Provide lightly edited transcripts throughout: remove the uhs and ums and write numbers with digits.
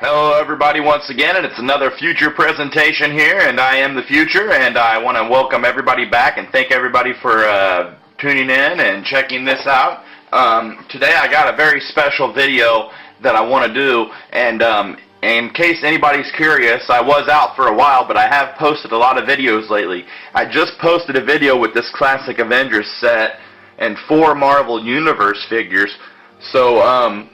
Hello everybody once again, and it's another future presentation here, and I am the future, and I want to welcome everybody back and thank everybody for tuning in and checking this out. Today I got a very special video that I want to do, and in case anybody's curious, I was out for a while, but I have posted a lot of videos lately. I just posted a video with this classic Avengers set and 4 Marvel Universe figures. So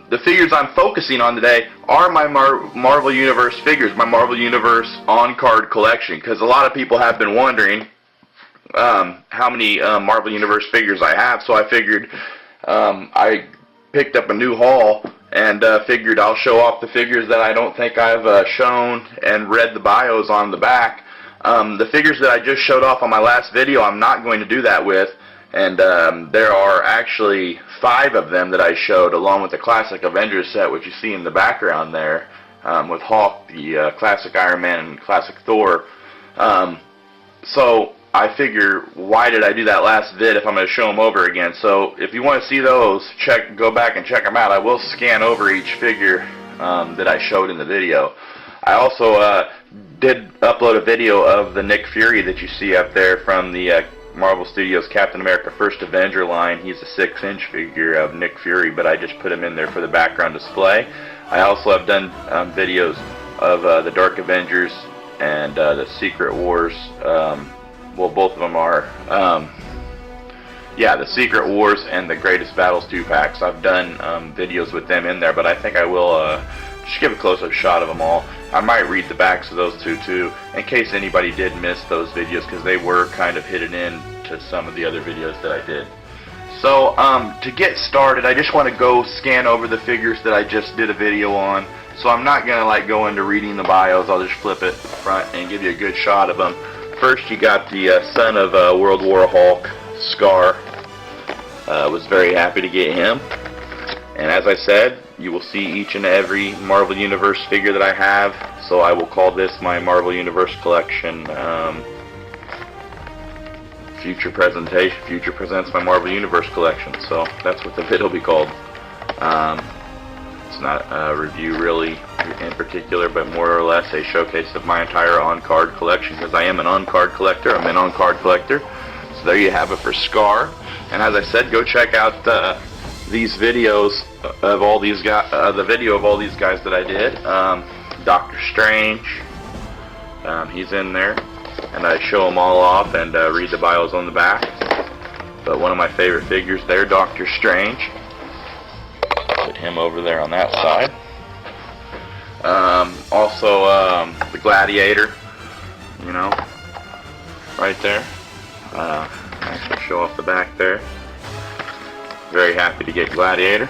the figures I'm focusing on today are my Marvel Universe figures, my Marvel Universe on-card collection, because a lot of people have been wondering how many Marvel Universe figures I have, so I figured I picked up a new haul and figured I'll show off the figures that I don't think I've shown and read the bios on the back. The figures that I just showed off on my last video, I'm not going to do that with. And there are actually 5 of them that I showed, along with the classic Avengers set, which you see in the background there, with Hulk, the classic Iron Man, and classic Thor. So I figure, why did I do that last vid if I'm going to show them over again? So if you want to see those, go back and check them out. I will scan over each figure that I showed in the video. I also did upload a video of the Nick Fury that you see up there from the Marvel Studios Captain America First Avenger line. He's a 6-inch figure of Nick Fury, but I just put him in there for the background display. I also have done videos of the Dark Avengers and the Secret Wars. Well, both of them are. Yeah, the Secret Wars and the Greatest Battles 2-packs. I've done videos with them in there, but I think I will just give a close-up shot of them all. I might read the backs of those two too, in case anybody did miss those videos, because they were kind of hidden in to some of the other videos that I did. So to get started, I just want to go scan over the figures that I just did a video on. So I'm not going to go into reading the bios. I'll just flip it front and give you a good shot of them. First, you got the son of World War Hulk, Scar. Was very happy to get him. And as I said, you will see each and every Marvel Universe figure that I have, so I will call this my Marvel Universe collection. Future presentation. Future presents my Marvel Universe collection. So that's what the vid will be called. It's not a review really in particular, but more or less a showcase of my entire on-card collection, because I am an on-card collector. I'm an on-card collector. So there you have it for Scar. And as I said, go check out these videos of all these guys, the video of all these guys that I did. Doctor Strange, he's in there, and I show them all off and read the bios on the back. But one of my favorite figures there, Doctor Strange. Put him over there on that side. Also, the Gladiator, you know, right there. Actually show off the back there. Very happy to get Gladiator.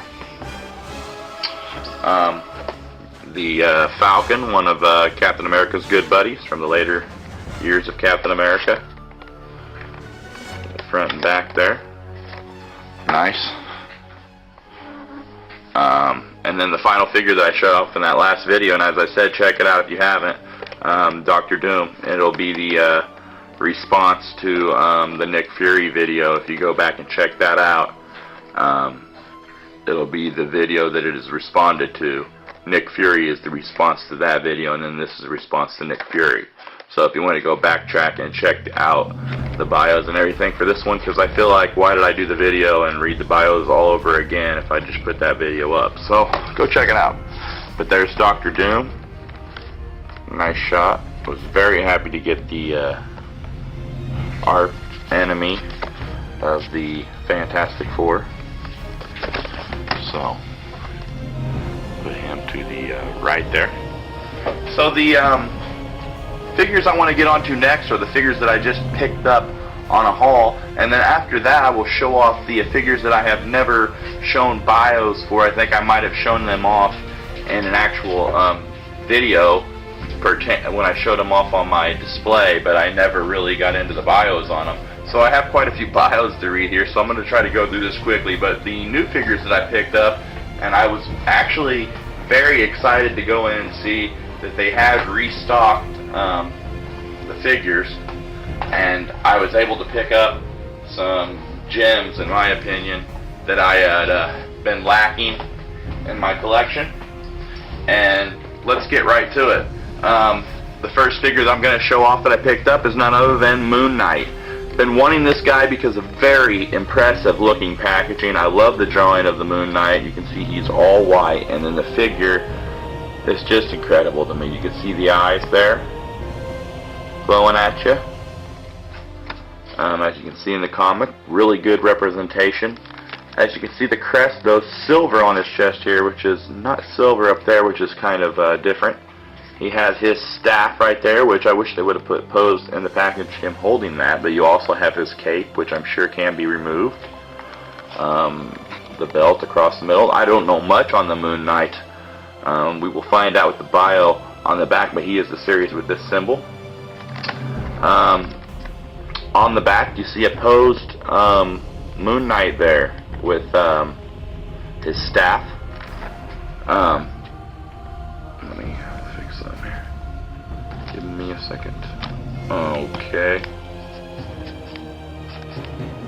The Falcon, one of Captain America's good buddies from the later years of Captain America. Front and back there. Nice. And then the final figure that I showed off in that last video, and as I said, check it out if you haven't, Dr. Doom. It'll be the response to the Nick Fury video. If you go back and check that out, it'll be the video that it is responded to. Nick Fury is the response to that video, and then this is a response to Nick Fury. So if you want to go backtrack and check out the bios and everything for this one, because I feel like, why did I do the video and read the bios all over again if I just put that video up? So go check it out. But there's Dr. Doom. Nice shot. Was very happy to get the art enemy of the Fantastic Four. So put him to the right there. So the figures I want to get onto next are the figures that I just picked up on a haul, and then after that I will show off the figures that I have never shown bios for. I think I might have shown them off in an actual video when I showed them off on my display, but I never really got into the bios on them. So I have quite a few bios to read here, so I'm going to try to go through this quickly. But the new figures that I picked up, and I was actually very excited to go in and see that they had restocked the figures, and I was able to pick up some gems, in my opinion, that I had been lacking in my collection. And let's get right to it. The first figure that I'm going to show off that I picked up is none other than Moon Knight. Been wanting this guy because of very impressive looking packaging. I love the drawing of the Moon Knight. You can see he's all white, and then the figure is just incredible to me. You can see the eyes there glowing at you. As you can see in the comic, really good representation. As you can see, the crest, though, silver on his chest here, which is not silver up there, which is kind of different. He has his staff right there, which I wish they would have posed in the package, him holding that, but you also have his cape, which I'm sure can be removed. The belt across the middle. I don't know much on the Moon Knight. We will find out with the bio on the back, but he is the series with this symbol. On the back, you see a posed Moon Knight there with his staff. Let me fix that here. Give me a second. Okay.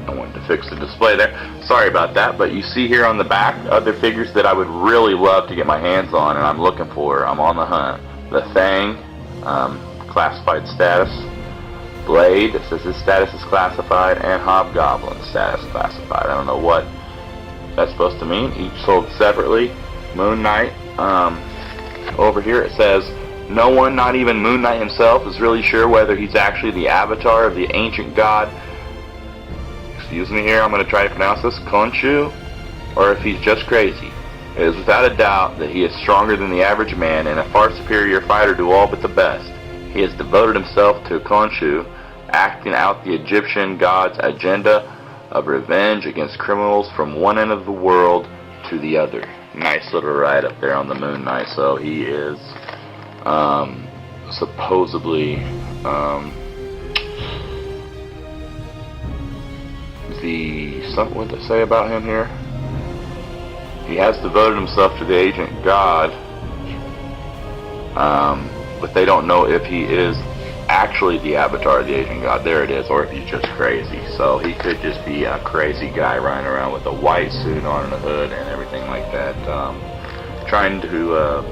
I wanted to fix the display there. Sorry about that, but you see here on the back other figures that I would really love to get my hands on, and I'm looking for. I'm on the hunt. The Thing, classified status. Blade, it says his status is classified, and Hobgoblin, status classified. I don't know what that's supposed to mean. Each sold separately. Moon Knight, over here it says, no one, not even Moon Knight himself, is really sure whether he's actually the avatar of the ancient god, excuse me here, I'm going to try to pronounce this, Khonshu, or if he's just crazy. It is without a doubt that he is stronger than the average man and a far superior fighter to all but the best. He has devoted himself to Khonshu, acting out the Egyptian god's agenda of revenge against criminals from one end of the world to the other. Nice little write-up there on the Moon Knight. So he is supposedly what did they say about him here? He has devoted himself to the ancient god, but they don't know if he is actually the avatar of the Asian god. There it is, or if he's just crazy. So he could just be a crazy guy running around with a white suit on and a hood and everything like that, trying to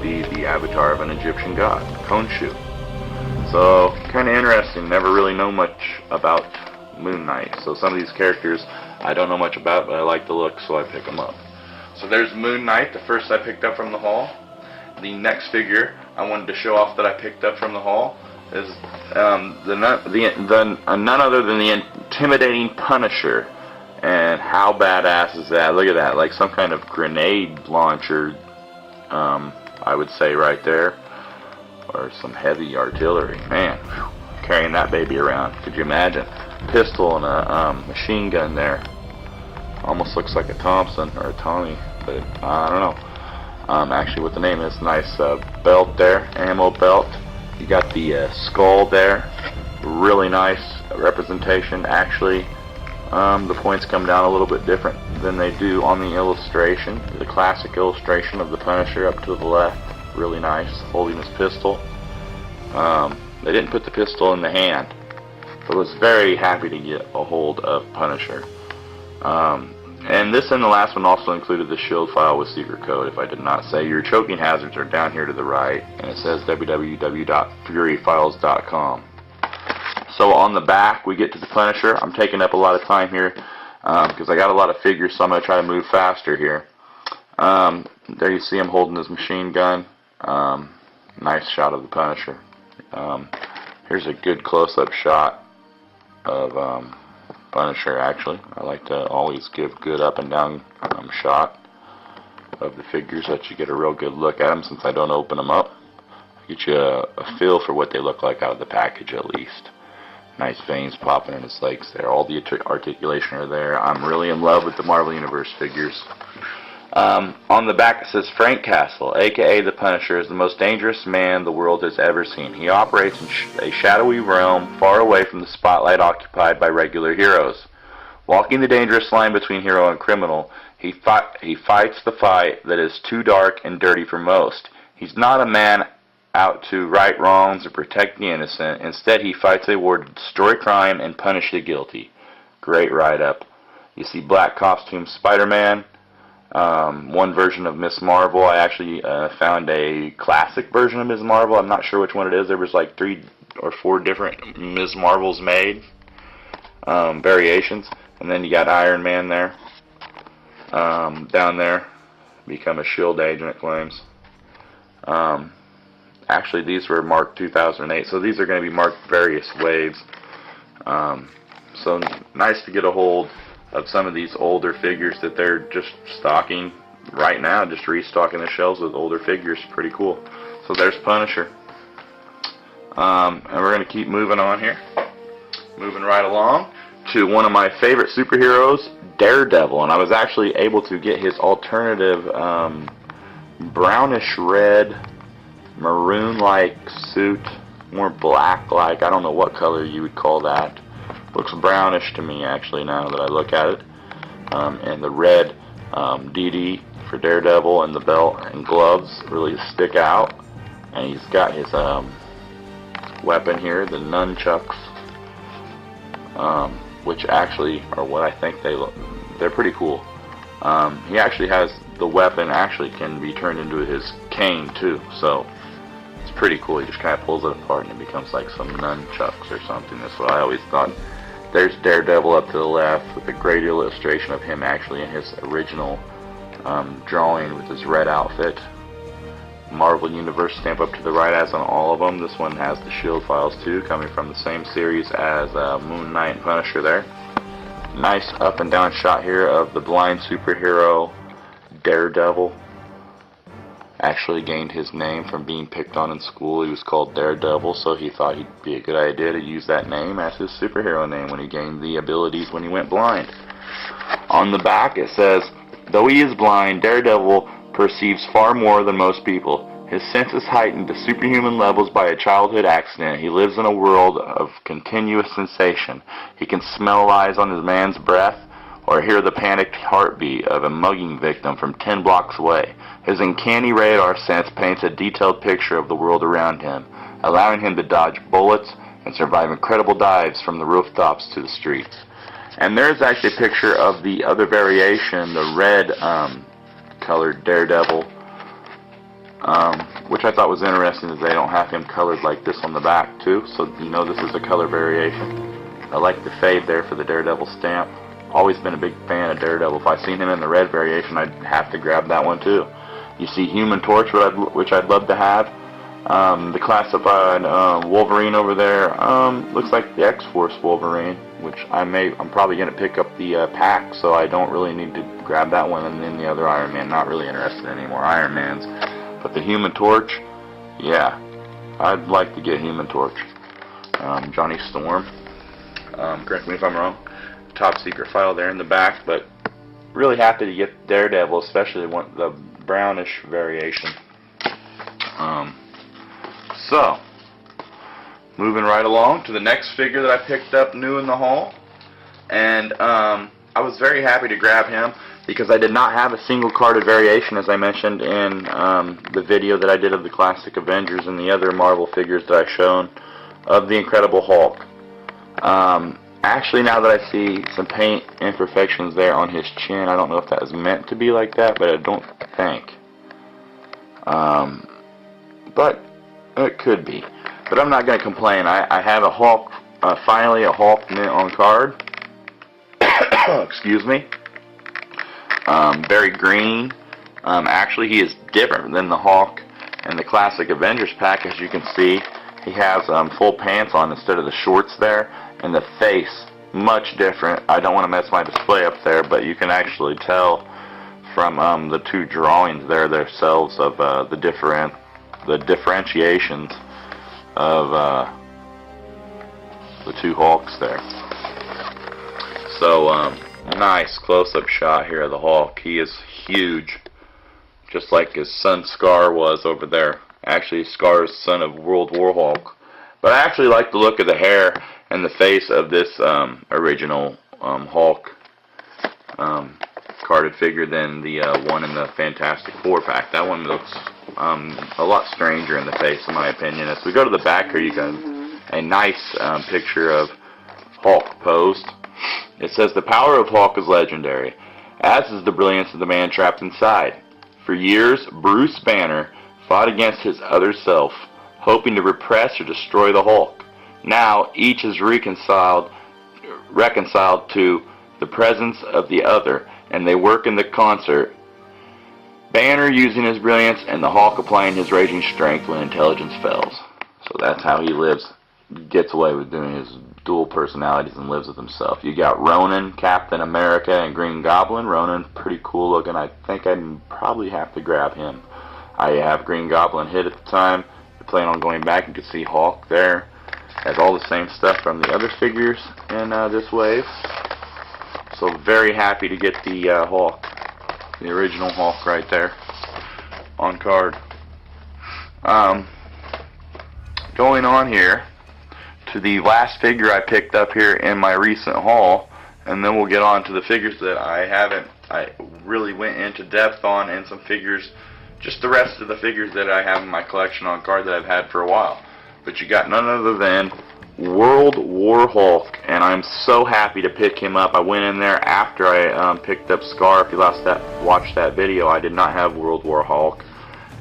be the avatar of an Egyptian god, Khonshu. So kind of interesting. Never really know much about Moon Knight. So some of these characters I don't know much about, but I like the look, so I pick them up. So there's Moon Knight, the first I picked up from the haul. The next figure I wanted to show off that I picked up from the haul is none other than the intimidating Punisher. And how badass is that? Look at that, like some kind of grenade launcher, I would say right there, or some heavy artillery. Man, carrying that baby around, could you imagine? Pistol and a machine gun there. Almost looks like a Thompson or a Tommy, but I don't know. Actually what the name is. Nice belt there, ammo belt. You got the skull there, really nice representation. Actually, the points come down a little bit different than they do on the illustration. The classic illustration of the Punisher up to the left, really nice, holding his pistol. They didn't put the pistol in the hand, but was very happy to get a hold of Punisher. And this and the last one also included the shield file with secret code, if I did not say. Your choking hazards are down here to the right, and it says www.furyfiles.com. So on the back, we get to the Punisher. I'm taking up a lot of time here because I got a lot of figures, so I'm going to try to move faster here. There you see him holding his machine gun. Nice shot of the Punisher. Here's a good close-up shot of Punisher, actually. I like to always give good up and down shot of the figures so that you get a real good look at them, since I don't open them up. Get you a feel for what they look like out of the package at least. Nice veins popping in his legs there. All the articulation are there. I'm really in love with the Marvel Universe figures. On the back it says Frank Castle, aka the Punisher, is the most dangerous man the world has ever seen. He operates in a shadowy realm far away from the spotlight occupied by regular heroes. Walking the dangerous line between hero and criminal, he fights the fight that is too dark and dirty for most. He's not a man out to right wrongs or protect the innocent. Instead, he fights a war to destroy crime and punish the guilty. Great write-up. You see black costume Spider-Man. one version of Miss Marvel. I actually found a classic version of Ms. Marvel. I'm not sure which one it is. There was like 3 or 4 different Ms. Marvels made, variations. And then you got Iron Man there, down there, become a S.H.I.E.L.D. agent, it claims. Actually, these were marked 2008, so these are going to be marked various waves. So nice to get a hold of some of these older figures that they're just stocking right now, just restocking the shelves with older figures. Pretty cool. So there's Punisher. And we're going to keep moving on here. Moving right along to one of my favorite superheroes, Daredevil. And I was actually able to get his alternative brownish red, maroon-like suit, more black-like. I don't know what color you would call that. Looks brownish to me, actually, now that I look at it. And the red DD for Daredevil and the belt and gloves really stick out. And he's got his weapon here, the nunchucks, which actually are what I think they look. They're pretty cool. He actually has the weapon actually can be turned into his cane too, so it's pretty cool. He just kind of pulls it apart and it becomes like some nunchucks or something. That's what I always thought. There's Daredevil up to the left with a great illustration of him actually in his original drawing with his red outfit. Marvel Universe stamp up to the right, as on all of them. This one has the S.H.I.E.L.D. files too, coming from the same series as Moon Knight and Punisher there. Nice up and down shot here of the blind superhero Daredevil. Actually gained his name from being picked on in school. He was called Daredevil, so he thought he'd be a good idea to use that name as his superhero name when he gained the abilities when he went blind. On the back it says, though he is blind, Daredevil perceives far more than most people. His senses heightened to superhuman levels by a childhood accident. He lives in a world of continuous sensation. He can smell lies on his man's breath or hear the panicked heartbeat of a mugging victim from 10 blocks away. His uncanny radar sense paints a detailed picture of the world around him, allowing him to dodge bullets and survive incredible dives from the rooftops to the streets. And there's actually a picture of the other variation, the red colored Daredevil, which I thought was interesting, is they don't have him colored like this on the back too, so you know this is a color variation. I like the fade there for the Daredevil stamp. Always been a big fan of Daredevil. If I seen him in the red variation, I'd have to grab that one too. You see Human Torch, which I'd love to have. The classified Wolverine over there looks like the X-Force Wolverine, which I'm probably going to pick up the pack, so I don't really need to grab that one. And then the other Iron Man, not really interested in any more Iron Mans. But the Human Torch, yeah, I'd like to get Human Torch. Johnny Storm, correct me if I'm wrong. Top secret file there in the back, but really happy to get Daredevil, especially the brownish variation. So, moving right along to the next figure that I picked up new in the haul, and I was very happy to grab him because I did not have a single carded variation, as I mentioned in the video that I did of the classic Avengers and the other Marvel figures that I've shown of the Incredible Hulk. Actually, now that I see some paint imperfections there on his chin, I don't know if that was meant to be like that, but I don't think. But it could be. But I'm not going to complain. I have a Hulk, finally a Hulk mint on card. Excuse me. Very green. Actually, he is different than the Hulk in the classic Avengers pack, as you can see. He has full pants on instead of the shorts there. And the face, much different. I don't want to mess my display up there, but you can actually tell from the two drawings there themselves of the differentiations of the two Hulks there. So nice close-up shot here of the Hulk. He is huge, just like his son Scar was over there. Actually, Scar's son of World War Hulk. But I actually like the look of the hair and the face of this original Hulk carded figure than the one in the Fantastic Four pack. That one looks a lot stranger in the face, in my opinion. As we go to the back here, you got a nice picture of Hulk posed. It says, the power of Hulk is legendary. as is the brilliance of the man trapped inside. For years, Bruce Banner fought against his other self, hoping to repress or destroy the Hulk. Now, each is reconciled to the presence of the other, and they work in the concert. Banner using his brilliance, and the Hulk applying his raging strength when intelligence fails. So that's how he lives, gets away with doing his dual personalities and lives with himself. You got Ronan, Captain America, and Green Goblin. Ronan, pretty cool looking. I think I'd probably have to grab him. I have Green Goblin hit at the time. I plan on going back. You can see Hulk there. Has all the same stuff from the other figures in this wave. So very happy to get the Hulk, the original Hulk right there on card. Going on here to the last figure I picked up here in my recent haul, and then we'll get on to the figures that I really went into depth on, and some figures, just the rest of the figures that I have in my collection on card that I've had for a while. But you got none other than World War Hulk, and I'm so happy to pick him up. I went in there after I picked up Scar. If you watched that video, I did not have World War Hulk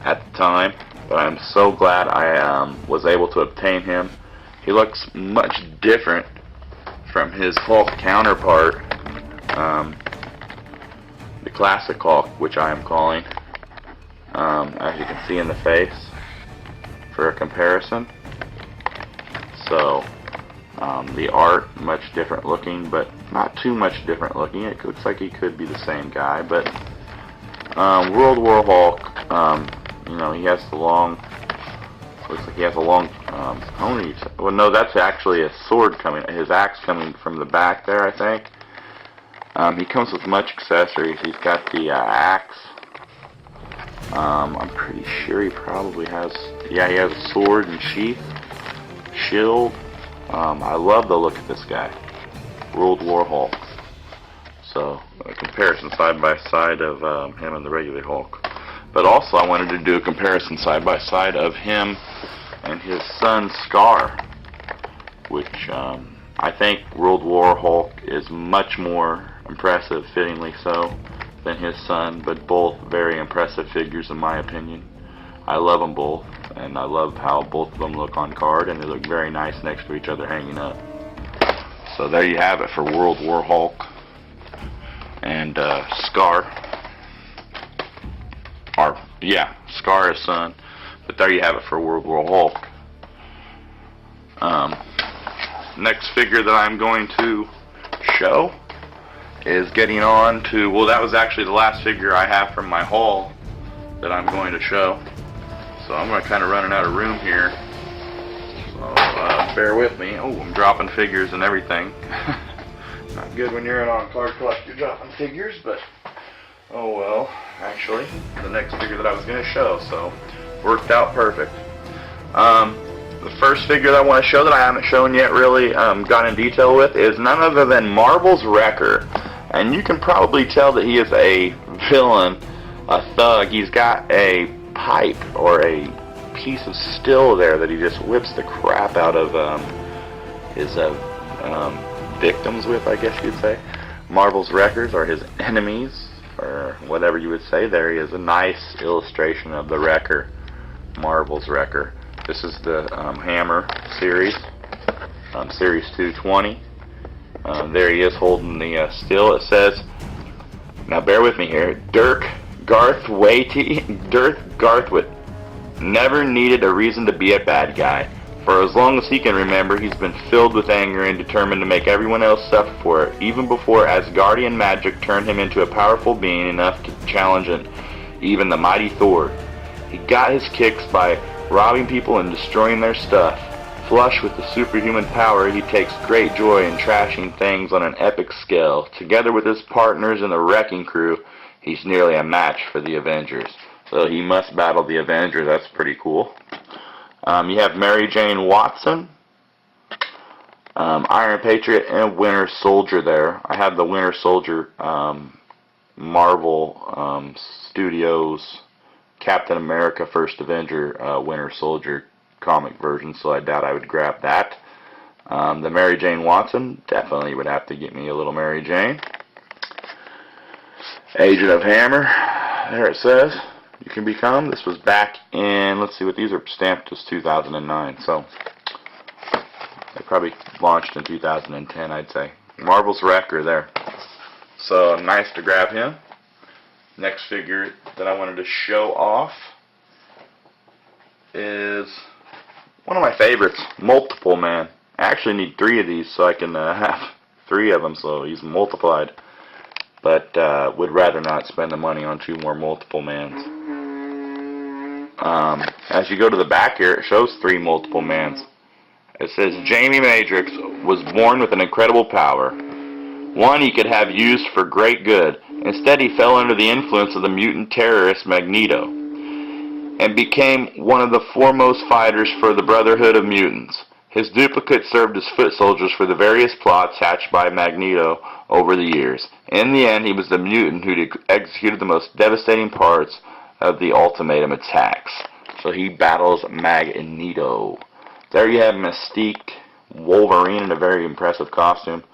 at the time, but I'm so glad I was able to obtain him. He looks much different from his Hulk counterpart, the classic Hulk, which I am calling, as you can see in the face, for a comparison. So, the art, much different looking, but not too much different looking. It looks like he could be the same guy, but World War Hulk, you know, he has the long, looks like he has a long pony. Well, no, that's actually a sword coming, his axe coming from the back there, I think. He comes with much accessories. He's got the axe. I'm pretty sure he probably has, yeah, he has a sword and sheath, shield. I love the look of this guy, World War Hulk. So, a comparison side by side of him and the regular Hulk. But also, I wanted to do a comparison side by side of him and his son Scar, which I think World War Hulk is much more impressive, fittingly so, than his son, but both very impressive figures in my opinion. I love them both, and I love how both of them look on card, and they look very nice next to each other hanging up. So there you have it for World War Hulk and Scar. Or, yeah, Scar is son, but there you have it for World War Hulk. Next figure that I'm going to show is getting on to, well, that was actually the last figure I have from my haul that I'm going to show. So I'm going to kind of running out of room here. So bear with me. Oh, I'm dropping figures and everything. Not good when you're an on-card collector, you're dropping figures, but oh well. Actually, the next figure that I was going to show, so worked out perfect. The first figure that I want to show that I haven't shown yet, really gone in detail with, is none other than Marvel's Wrecker. And you can probably tell that he is a villain, a thug. He's got a pipe or a piece of steel there that he just whips the crap out of his victims with, I guess you'd say. Marvel's Wreckers are his enemies, or whatever you would say. There he is, a nice illustration of the Wrecker, Marvel's Wrecker. This is the Hammer series, Series 220. There he is holding the steel. It says, now bear with me here, Dirk Garthwaite never needed a reason to be a bad guy. For as long as he can remember, he's been filled with anger and determined to make everyone else suffer for it, even before Asgardian magic turned him into a powerful being enough to challenge even the mighty Thor. He got his kicks by robbing people and destroying their stuff. Flush with the superhuman power, he takes great joy in trashing things on an epic scale. Together with his partners in the Wrecking Crew, he's nearly a match for the Avengers. So he must battle the Avengers. That's pretty cool. You have Mary Jane Watson, Iron Patriot, and Winter Soldier there. I have the Winter Soldier Marvel Studios Captain America First Avenger Winter Soldier comic version, so I doubt I would grab that. The Mary Jane Watson, definitely would have to get me a little Mary Jane. Agent of Hammer. There it says you can become. This was back in, let's see what these are stamped as 2009. So they probably launched in 2010, I'd say. Marvel's Wrecker there. So nice to grab him. Next figure that I wanted to show off is one of my favorites, Multiple Man. I actually need 3 of these so I can have 3 of them, so he's multiplied. But would rather not spend the money on 2 more Multiple Mans. As you go to the back here, it shows 3 Multiple Mans. It says Jamie Matrix was born with an incredible power. One he could have used for great good. Instead, he fell under the influence of the mutant terrorist Magneto and became one of the foremost fighters for the Brotherhood of Mutants. His duplicates served as foot soldiers for the various plots hatched by Magneto over the years. In the end, he was the mutant who executed the most devastating parts of the ultimatum attacks. So he battles Magneto. There you have Mystique, Wolverine in a very impressive costume.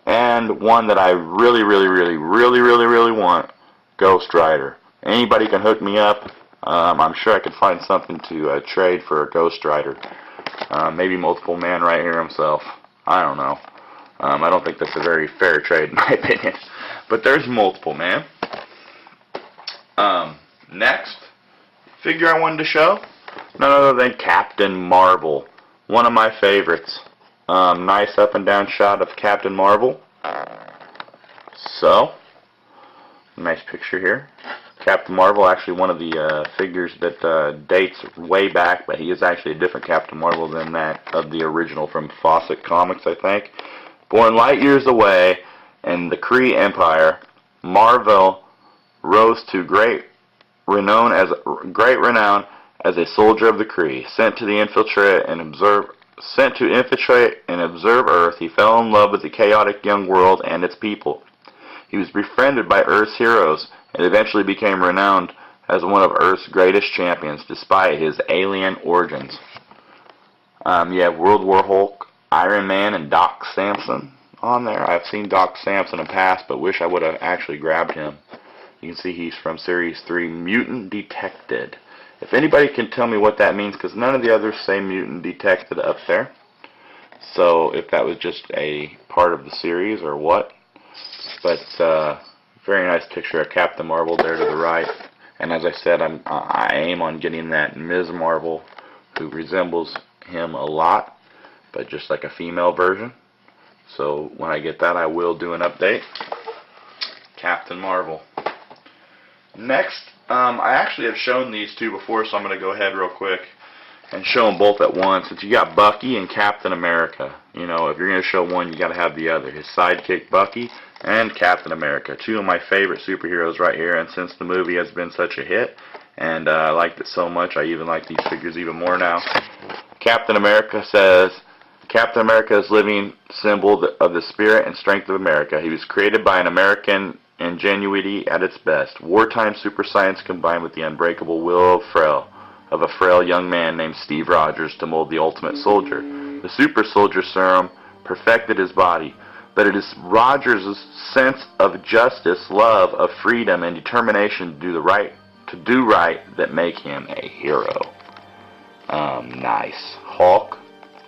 And one that I really want, Ghost Rider. Anybody can hook me up. I'm sure I could find something to trade for a Ghost Rider. Maybe Multiple Man right here himself. I don't know. I don't think that's a very fair trade in my opinion. But there's Multiple Man. Next figure I wanted to show, none other than Captain Marvel. One of my favorites. Nice up and down shot of Captain Marvel. So, nice picture here. Captain Marvel, actually one of the figures that dates way back, but he is actually a different Captain Marvel than that of the original from Fawcett Comics, I think. Born light years away in the Kree Empire, Marvel rose to great renown as a soldier of the Kree, sent to infiltrate and observe Earth. He fell in love with the chaotic young world and its people. He was befriended by Earth's heroes and eventually became renowned as one of Earth's greatest champions despite his alien origins. You have World War Hulk, Iron Man, and Doc Samson on there. I've seen Doc Samson in the past, but wish I would have actually grabbed him. You can see he's from Series 3, Mutant Detected. If anybody can tell me what that means, because none of the others say Mutant Detected up there. So if that was just a part of the series or what. But very nice picture of Captain Marvel there to the right. And as I said, I aim on getting that Ms. Marvel, who resembles him a lot, but just like a female version. So when I get that, I will do an update. Captain Marvel. Next, I actually have shown these 2 before, so I'm going to go ahead real quick and show them both at once. Since you got Bucky and Captain America, you know, if you're going to show one, you got to have the other. His sidekick Bucky and Captain America, 2 of my favorite superheroes right here. And since the movie has been such a hit, and I liked it so much, I even like these figures even more now. Captain America says, Captain America is living symbol of the spirit and strength of America. He was created by an American ingenuity at its best. Wartime super science combined with the unbreakable will of a frail young man named Steve Rogers to mold the ultimate soldier. The super soldier serum perfected his body, but it is Rogers' sense of justice, love of freedom, and determination to do right that make him a hero. Nice. Hulk,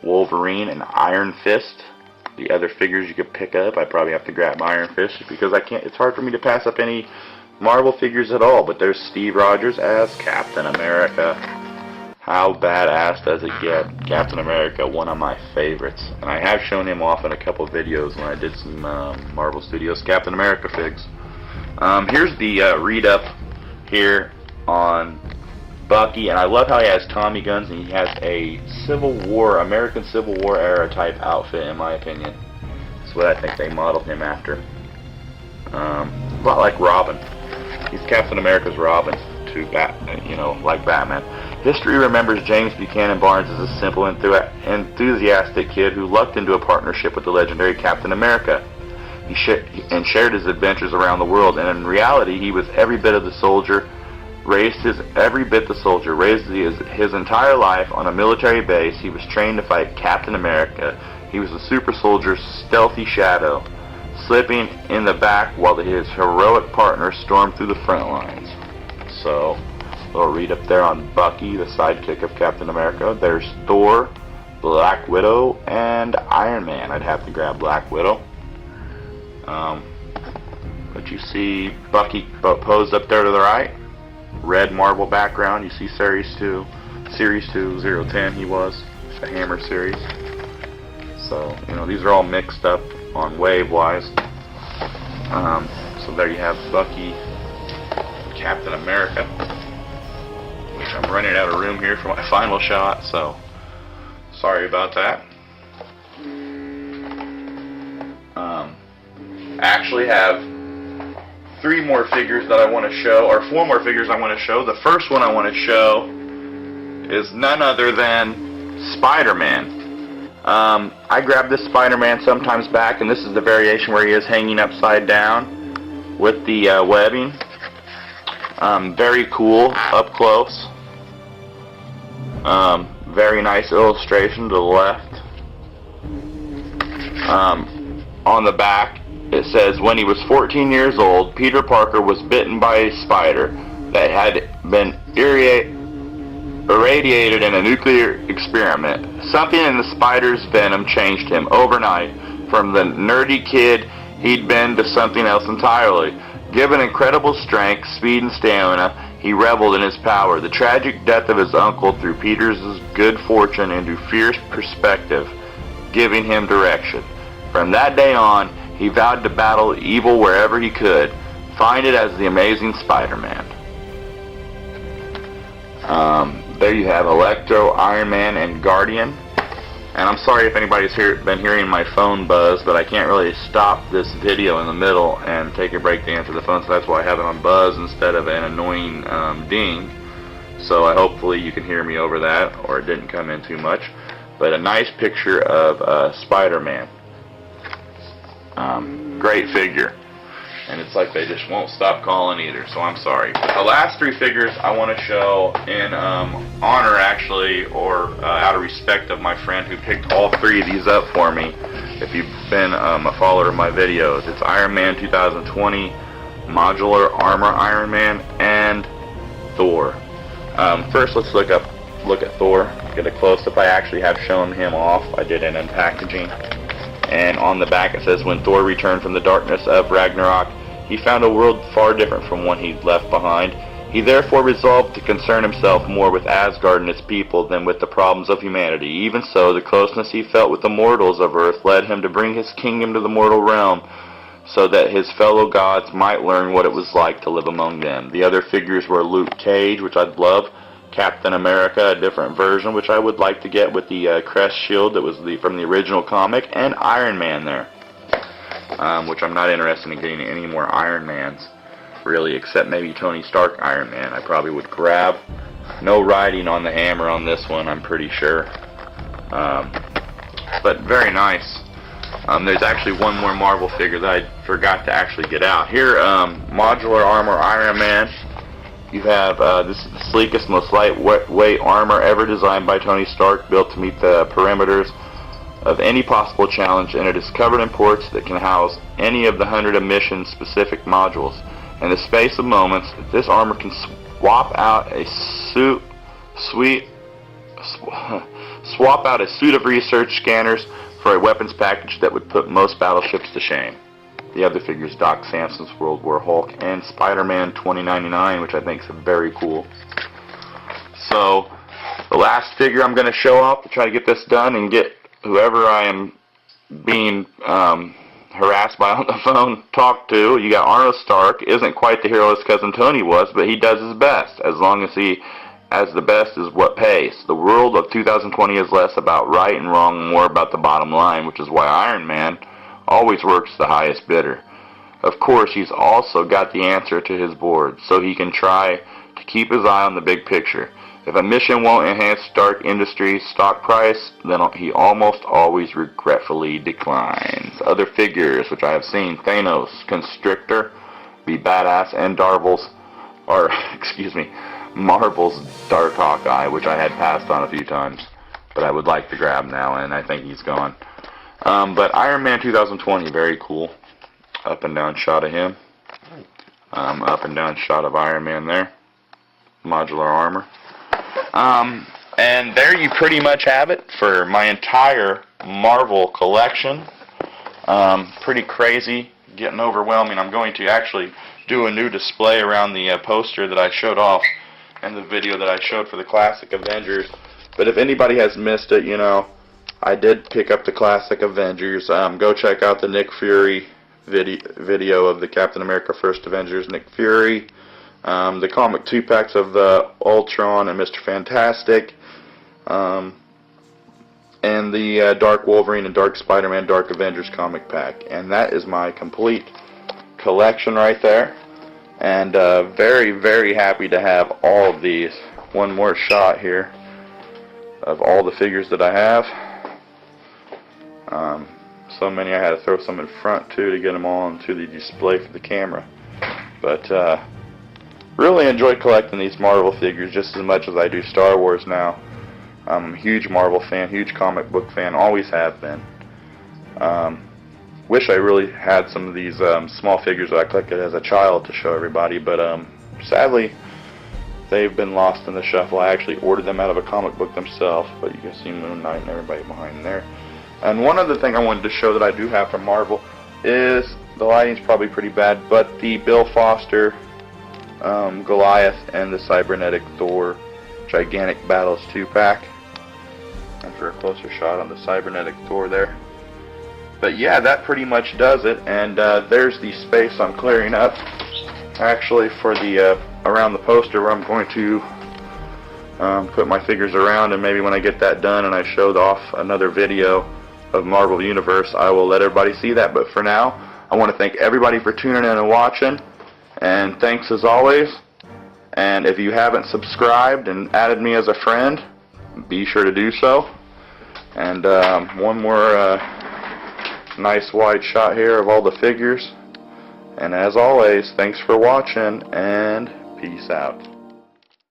Wolverine, and Iron Fist. The other figures you could pick up, I probably have to grab Iron Fist because I can't. It's hard for me to pass up any Marvel figures at all. But there's Steve Rogers as Captain America. How badass does it get? Captain America, one of my favorites, and I have shown him off in a couple of videos when I did some Marvel Studios Captain America figs. Here's the read up here on Bucky, and I love how he has Tommy guns and he has a American Civil War era type outfit, in my opinion. That's what I think they modeled him after. A lot like Robin. He's Captain America's Robin to like Batman. History remembers James Buchanan Barnes as a simple, enthusiastic kid who lucked into a partnership with the legendary Captain America. He shared his adventures around the world, and in reality, he was every bit the soldier. Raised his entire life on a military base. He was trained to fight Captain America. He was a super soldier's stealthy shadow, slipping in the back while his heroic partner stormed through the front lines. So, a little read up there on Bucky, the sidekick of Captain America. There's Thor, Black Widow, and Iron Man. I'd have to grab Black Widow. But you see Bucky posed up there to the right. Red marble background. You see Series 2, 010 he was. The Hammer series. So, you know, these are all mixed up on wave-wise. So there you have Bucky, Captain America. Which I'm running out of room here for my final shot, so sorry about that. I actually have 3 more figures that I want to show, or 4 more figures I want to show. The first one I want to show is none other than Spider-Man. I grabbed this Spider-Man sometimes back, and this is the variation where he is hanging upside down with the webbing. Very cool, up close. Very nice illustration to the left. On the back, it says, when he was 14 years old, Peter Parker was bitten by a spider that had been irradiated in a nuclear experiment. Something in the spider's venom changed him overnight. From the nerdy kid he'd been to something else entirely. Given incredible strength, speed, and stamina, he reveled in his power. The tragic death of his uncle threw Peter's good fortune into fierce perspective, giving him direction. From that day on, he vowed to battle evil wherever he could. Find it as the Amazing Spider-Man. There you have Electro, Iron Man, and Guardian. And I'm sorry if anybody's been hearing my phone buzz, but I can't really stop this video in the middle and take a break to answer the phone, so that's why I have it on buzz instead of an annoying ding. So hopefully you can hear me over that, or it didn't come in too much. But a nice picture of Spider-Man. Great figure. And it's like they just won't stop calling either, so I'm sorry. The last 3 figures I want to show in honor, actually, or out of respect of my friend who picked all 3 of these up for me. If you've been a follower of my videos, it's Iron Man 2020, Modular Armor Iron Man, and Thor. First, let's look at Thor. Get a close-up. I actually have shown him off. I did an unpackaging. And on the back it says, when Thor returned from the darkness of Ragnarok, he found a world far different from one he'd left behind. He therefore resolved to concern himself more with Asgard and its people than with the problems of humanity. Even so, the closeness he felt with the mortals of Earth led him to bring his kingdom to the mortal realm, so that his fellow gods might learn what it was like to live among them. The other figures were Luke Cage, which I'd love, Captain America, a different version, which I would like to get with the crest shield that was from the original comic, and Iron Man there, which I'm not interested in getting any more Iron Mans, really, except maybe Tony Stark Iron Man. I probably would grab. No writing on the hammer on this one, I'm pretty sure, but very nice. There's actually one more Marvel figure that I forgot to actually get out. Here, Modular Armor Iron Man. You have, this is the sleekest, most lightweight armor ever designed by Tony Stark, built to meet the parameters of any possible challenge, and it is covered in ports that can house any of the 100 emission-specific modules. In the space of moments, this armor can swap out a suit of research scanners for a weapons package that would put most battleships to shame. The other figures, Doc Samson's World War Hulk, and Spider-Man 2099, which I think is very cool. So, the last figure I'm going to show off to try to get this done and get whoever I am being harassed by on the phone talked to. You got Arnold Stark. Isn't quite the hero his cousin Tony was, but he does his best, as long as the best is what pays. The world of 2020 is less about right and wrong and more about the bottom line, which is why Iron Man always works the highest bidder. Of course, he's also got the answer to his board, so he can try to keep his eye on the big picture. If a mission won't enhance Stark Industries' stock price, then he almost always regretfully declines. Other figures, which I have seen, Thanos, Constrictor, Be Badass, and Marvel's Dark Hawkeye, which I had passed on a few times, but I would like to grab now, and I think he's gone. But Iron Man 2020, very cool. Up and down shot of him. Up and down shot of Iron Man there. Modular armor. And there you pretty much have it for my entire Marvel collection. Pretty crazy, getting overwhelming. I'm going to actually do a new display around the poster that I showed off in the video that I showed for the Classic Avengers. But if anybody has missed it, you know, I did pick up the Classic Avengers. Go check out the Nick Fury video of the Captain America First Avengers, Nick Fury. The comic 2-packs of the Ultron and Mr. Fantastic. And the Dark Wolverine and Dark Spider-Man Dark Avengers comic pack. And that is my complete collection right there. And very, very happy to have all of these. One more shot here of all the figures that I have. So many I had to throw some in front too to get them all into the display for the camera. But really enjoy collecting these Marvel figures just as much as I do Star Wars now. I'm a huge Marvel fan, huge comic book fan, always have been. Wish I really had some of these small figures that I collected as a child to show everybody, but sadly they've been lost in the shuffle. I actually ordered them out of a comic book themselves, but you can see Moon Knight and everybody behind there. And one other thing I wanted to show that I do have from Marvel is, the lighting's probably pretty bad, but the Bill Foster Goliath and the Cybernetic Thor Gigantic Battles 2-pack. And for a closer shot on the Cybernetic Thor there. But yeah, that pretty much does it. And there's the space I'm clearing up, actually, for the around the poster where I'm going to put my figures around. And maybe when I get that done and I showed off another video of Marvel Universe, I will let everybody see that. But for now, I want to thank everybody for tuning in and watching. And thanks as always. And if you haven't subscribed and added me as a friend, be sure to do so. And one more nice wide shot here of all the figures. And as always, thanks for watching, and peace out.